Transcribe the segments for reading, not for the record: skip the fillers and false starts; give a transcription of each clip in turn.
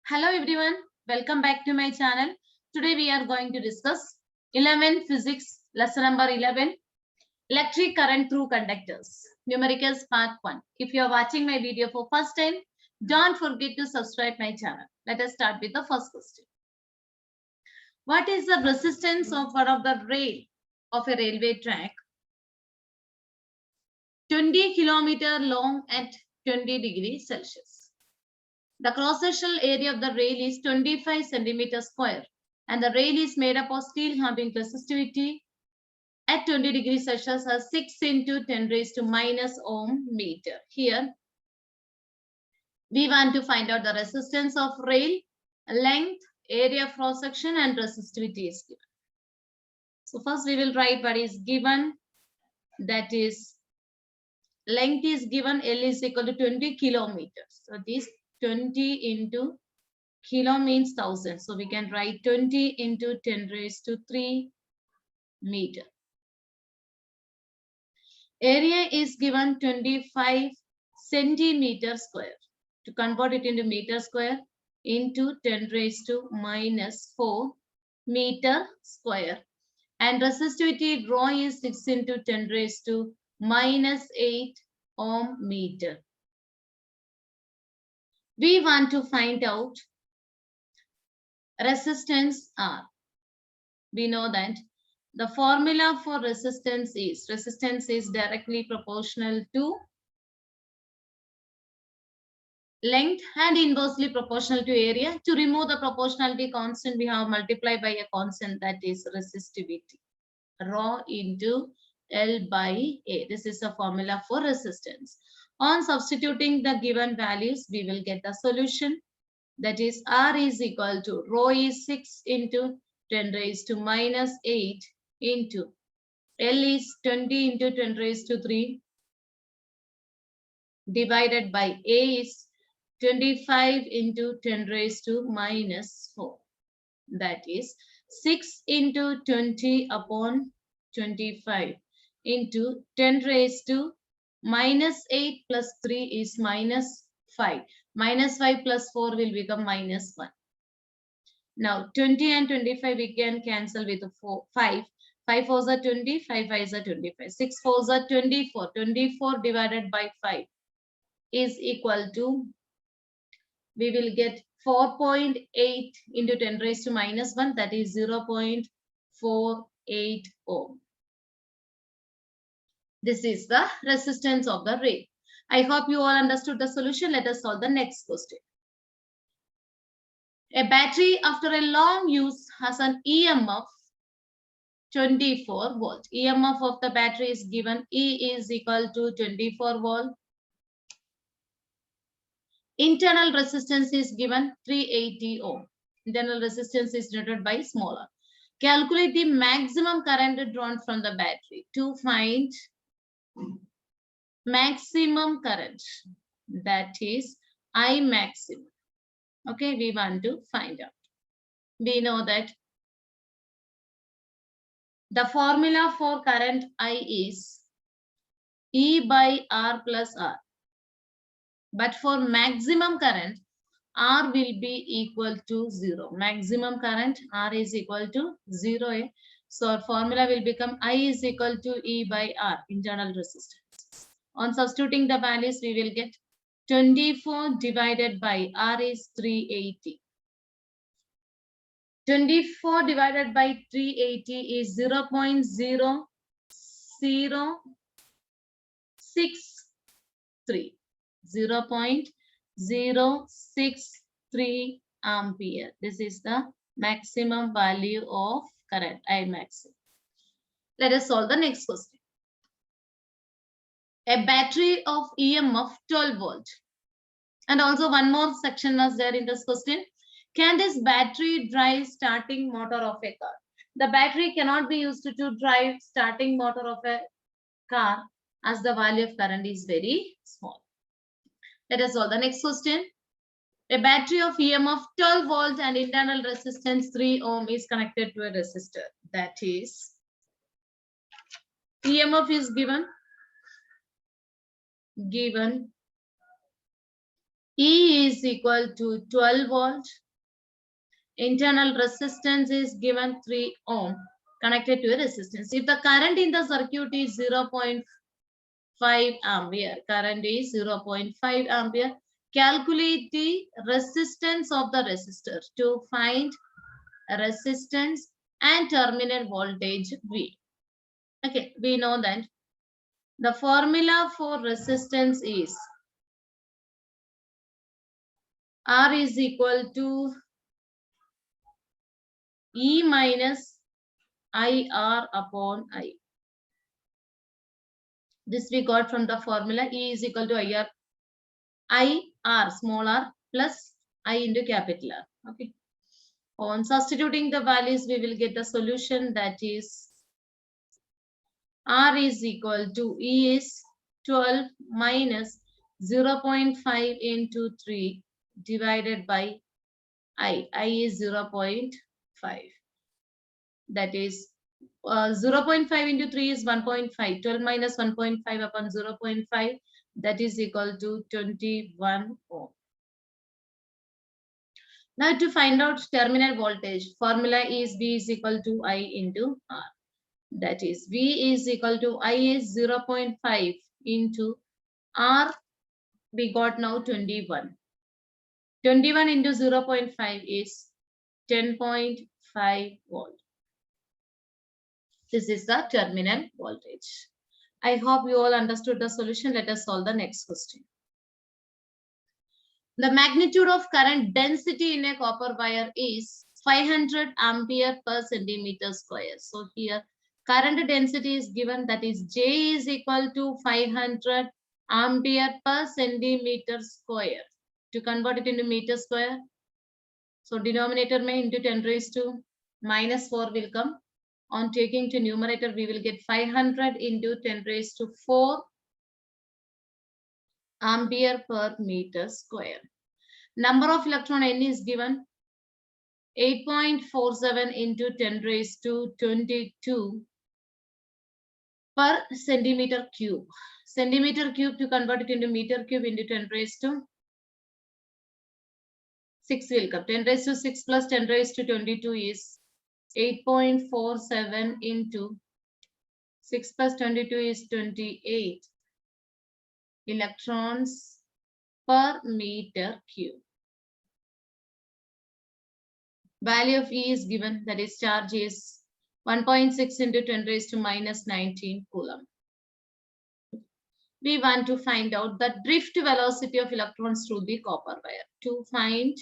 Hello everyone, welcome back to my channel. Today we are going to discuss 11 physics lesson number 11 electric current through conductors numericals part 1. If you are watching my video for first time, don't forget to subscribe my channel. Let us start with the first question. What is the resistance of one of the rail of a railway track? 20 kilometer long at 20 degrees Celsius. The cross-sectional area of the rail is 25 centimeters square, and the rail is made up of steel having resistivity at 20 degrees Celsius as 6 into 10 raised to minus ohm meter. Here, we want to find out the resistance of rail, length, area of cross-section, and resistivity is given. So first we will write what is given. That is, length is given, L is equal to 20 kilometers. So this 20 into kilo means 1000. So we can write 20 into 10 raised to 3 meter. Area is given 25 centimeter square. To convert it into meter square, into 10 raised to minus 4 meter square. And resistivity rho is 6 into 10 raised to minus 8 ohm meter. We want to find out resistance R. We know that the formula for resistance is directly proportional to length and inversely proportional to area. To remove the proportionality constant, we have multiplied by a constant, that is resistivity, rho into L by A. This is the formula for resistance. On substituting the given values, we will get the solution. That is, R is equal to rho is 6 into 10 raised to minus 8 into L is 20 into 10 raised to 3 divided by A is 25 into 10 raised to minus 4. That is 6 into 20 upon 25 into 10 raised to minus 8 plus 3 is minus 5. Minus 5 plus 4 will become minus 1. Now 20 and 25 we can cancel with 5. 5 4s are 20, 5 5s are 25. 6 4s are 24. 24 divided by 5 is equal to, we will get 4.8 into 10 raised to minus 1, that is 0.48 ohm. This is the resistance of the rail. I hope you all understood the solution. Let us solve the next question. A battery after a long use has an EMF 24 volt. EMF of the battery is given, E is equal to 24 volt. Internal resistance is given 380 ohm. Internal resistance is denoted by small r. Calculate the maximum current drawn from the battery. To find maximum current, that is I maximum. Okay, we want to find out. We know that the formula for current I is E by R plus R. But for maximum current, R will be equal to 0. Maximum current, R is equal to 0. So our formula will become I is equal to E by R, internal resistance. On substituting the values, we will get 24 divided by R is 380. 24 divided by 380 is 0.0063. 0.063 ampere. This is the maximum value of current, I maximum. Let us solve the next question. A battery of EMF 12 volt. And also one more section was there in this question. Can this battery drive starting motor of a car? The battery cannot be used to drive starting motor of a car as the value of current is very small. Let us solve the next question. A battery of EMF 12 volt and internal resistance 3 ohm is connected to a resistor. That is, EMF is given E is equal to 12 volt. Internal resistance is given 3 ohm connected to a resistance. If the current in the circuit is 0.5 ampere, current is 0.5 ampere, calculate the resistance of the resistor to find resistance and terminal voltage V. Okay, we know that the formula for resistance is R is equal to E minus IR upon I. This we got from the formula E is equal to IR, IR small r plus I into capital R. Okay. On substituting the values, we will get the solution, that is R is equal to E is 12 minus 0.5 into 3 divided by I is 0.5. That is 0.5 into 3 is 1.5. 12 minus 1.5 upon 0.5, that is equal to 21 ohm. Now to find out terminal voltage, formula is V is equal to I into R. That is V is equal to I is 0.5 into R. We got now 21. 21 into 0.5 is 10.5 volt. This is the terminal voltage. I hope you all understood the solution. Let us solve the next question. The magnitude of current density in a copper wire is 500 ampere per centimeter square. So here current density is given, that is J is equal to 500 ampere per centimeter square. To convert it into meter square, so denominator may into 10 raised to minus 4 will come. On taking to numerator, we will get 500 into 10 raised to 4 ampere per meter square. Number of electron N is given 8.47 into 10 raised to 22 per centimeter cube. Centimeter cube, to convert it into meter cube, into 10 raised to 6 will come. 10 raised to 6 plus 10 raised to 22 is 8.47 into 6 plus 22 is 28 electrons per meter cube. Value of E is given, that is charge is 1.6 into 10 raised to minus 19 coulomb. We want to find out the drift velocity of electrons through the copper wire. To find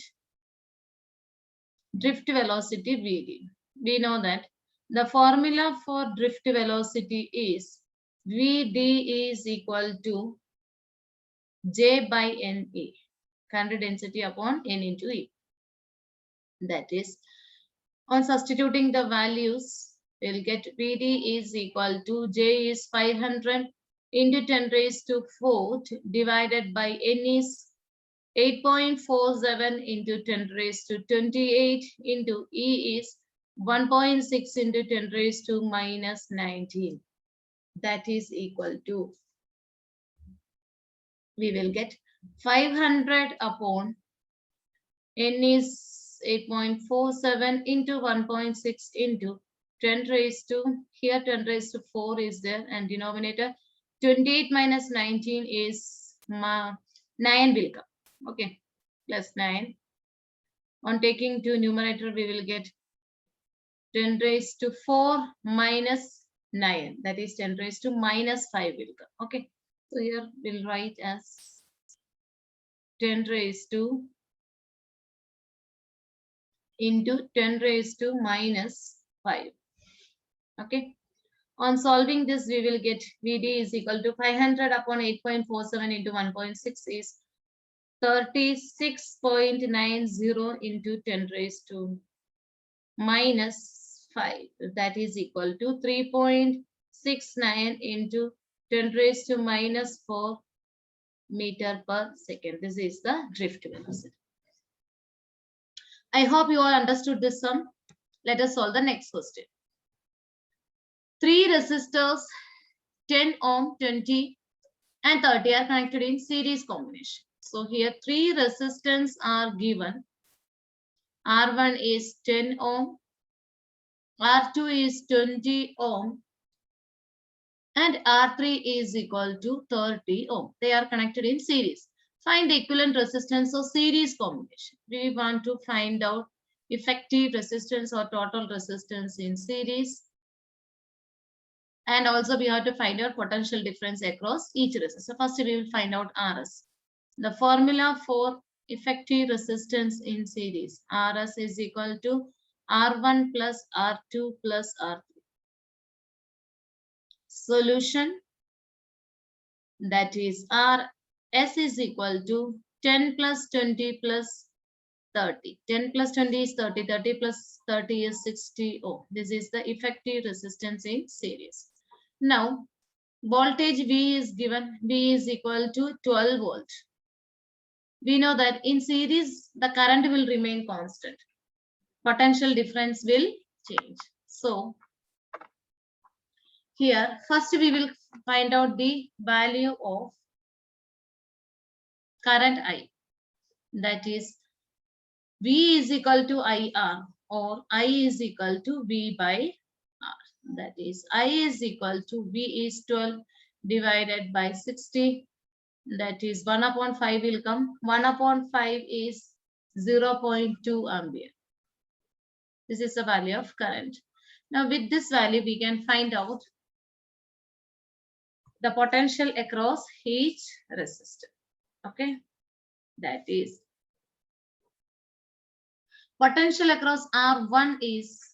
drift velocity VD, we know that the formula for drift velocity is VD is equal to J by NE, current density upon N into E. That is, on substituting the values, we'll get VD is equal to J is 500 into 10 raised to 4 divided by N is 8.47 into 10 raised to 28 into E is 1.6 into 10 raised to minus 19. That is equal to, we will get 500 upon N is 8.47 into 1.6 into 10 raised to, here 10 raised to 4 is there, and denominator 28 minus 19 is 9 will come. Okay, plus 9. On taking to numerator, we will get 10 raised to 4 minus 9, that is 10 raised to minus 5 will come. Okay, so here we'll write as 10 raised to into 10 raised to minus 5. Okay, on solving this, we will get VD is equal to 500 upon 8.47 into 1.6 is 36.90 into 10 raised to minus 5. That is equal to 3.69 into 10 raised to minus 4 meter per second. This is the drift velocity. I hope you all understood this sum. Let us solve the next question. 3 resistors, 10 ohm, 20 and 30 are connected in series combination. So here three resistance are given. R1 is 10 ohm, R2 is 20 ohm, and R3 is equal to 30 ohm. They are connected in series. Find the equivalent resistance of series combination. We want to find out effective resistance or total resistance in series. And also we have to find out potential difference across each resistor. First we will find out RS. The formula for effective resistance in series. RS is equal to R1 plus R2 plus R3. Solution, that is RS is equal to 10 plus 20 plus 30. 10 plus 20 is 30. 30 plus 30 is 60 ohm. This is the effective resistance in series. Now, voltage V is given. V is equal to 12 volt. We know that in series, the current will remain constant. Potential difference will change. So, here, first we will find out the value of current I. That is, V is equal to IR, or I is equal to V by R. That is, I is equal to V is 12 divided by 60. That is 1 upon 5 will come. 1 upon 5 is 0.2 ampere. This is the value of current. Now with this value, we can find out the potential across each resistor. Okay, that is potential across R1 is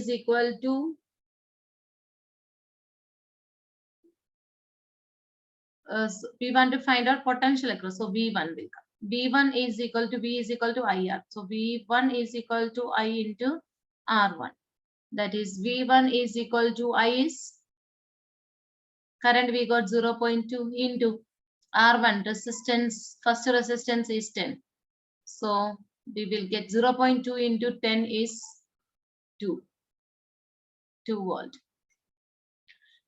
equal to so we want to find out potential across. So V1 will come. V1 is equal to V is equal to IR. So V1 is equal to I into R1. That is V1 is equal to I is current we got 0.2 into R1 resistance. First resistance is 10. So we will get 0.2 into 10 is 2 volt.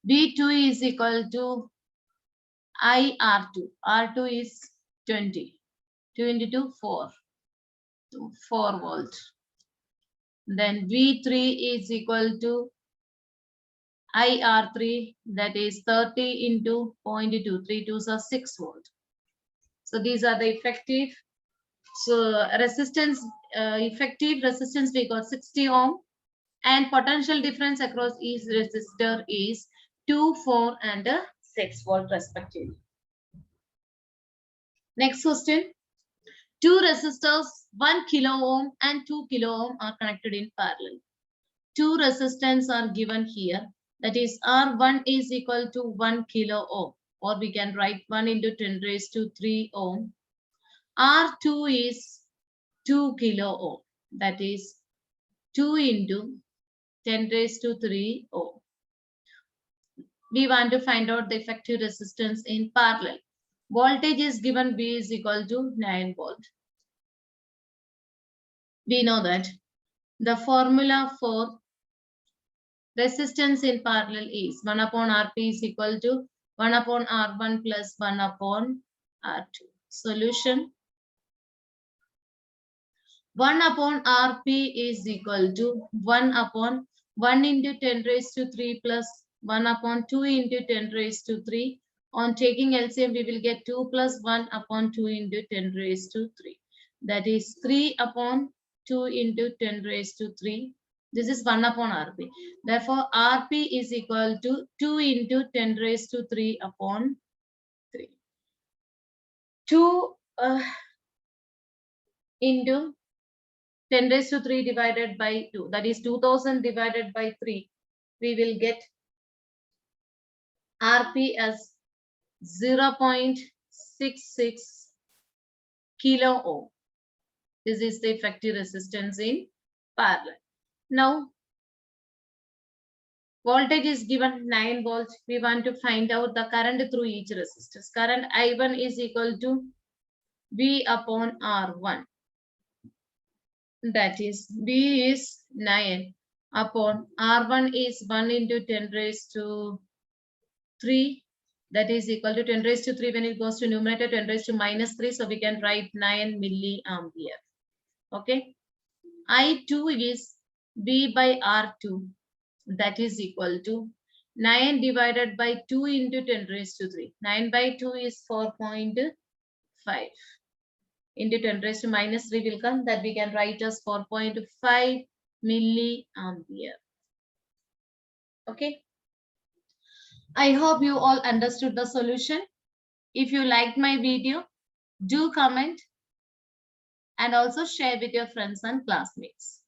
V2 is equal to IR2. R2 is 20. 2 into 2, 4. So 4 volt. Then V3 is equal to IR3, that is 30 into 0.2. 3 2s are 6 volt. So these are the effective. So resistance, effective resistance we got 60 ohm, and potential difference across each resistor is 2, 4 and 6 volt respectively. Next question. Two resistors 1 kilo ohm and 2 kilo ohm are connected in parallel. Two resistance are given here. That is R1 is equal to 1 kilo ohm, or we can write 1 into 10 raised to 3 ohm. R2 is 2 kilo ohm. That is 2 into 10 raised to 3 ohm. We want to find out the effective resistance in parallel. Voltage is given V is equal to 9 volt. We know that the formula for resistance in parallel is 1 upon Rp is equal to 1 upon R1 plus 1 upon R2. Solution. 1 upon Rp is equal to 1 upon 1 into 10 raised to 3 plus 1 upon 2 into 10 raised to 3. On taking LCM, we will get 2 plus 1 upon 2 into 10 raised to 3. That is 3 upon 2 into 10 raised to 3. This is 1 upon Rp. Therefore, Rp is equal to 2 into 10 raised to 3 upon 3. 2 into 10 raised to 3 divided by 2. That is 2000 divided by 3. We will get Rp as 0.66 kilo ohm. This is the effective resistance in parallel. Now, voltage is given 9 volts. We want to find out the current through each resistor. Current I1 is equal to V upon R1. That is, V is 9 upon R1 is 1 into 10 raised to 3 That is equal to 10 raised to 3 when it goes to numerator, 10 raised to minus 3. So we can write 9 milliampere. Okay. I2 is V by R2. That is equal to 9 divided by 2 into 10 raised to 3. 9 by 2 is 4.5. Into 10 raised to minus 3 will come, that we can write as 4.5 milliampere. Okay. I hope you all understood the solution. If you liked my video, do comment and also share with your friends and classmates.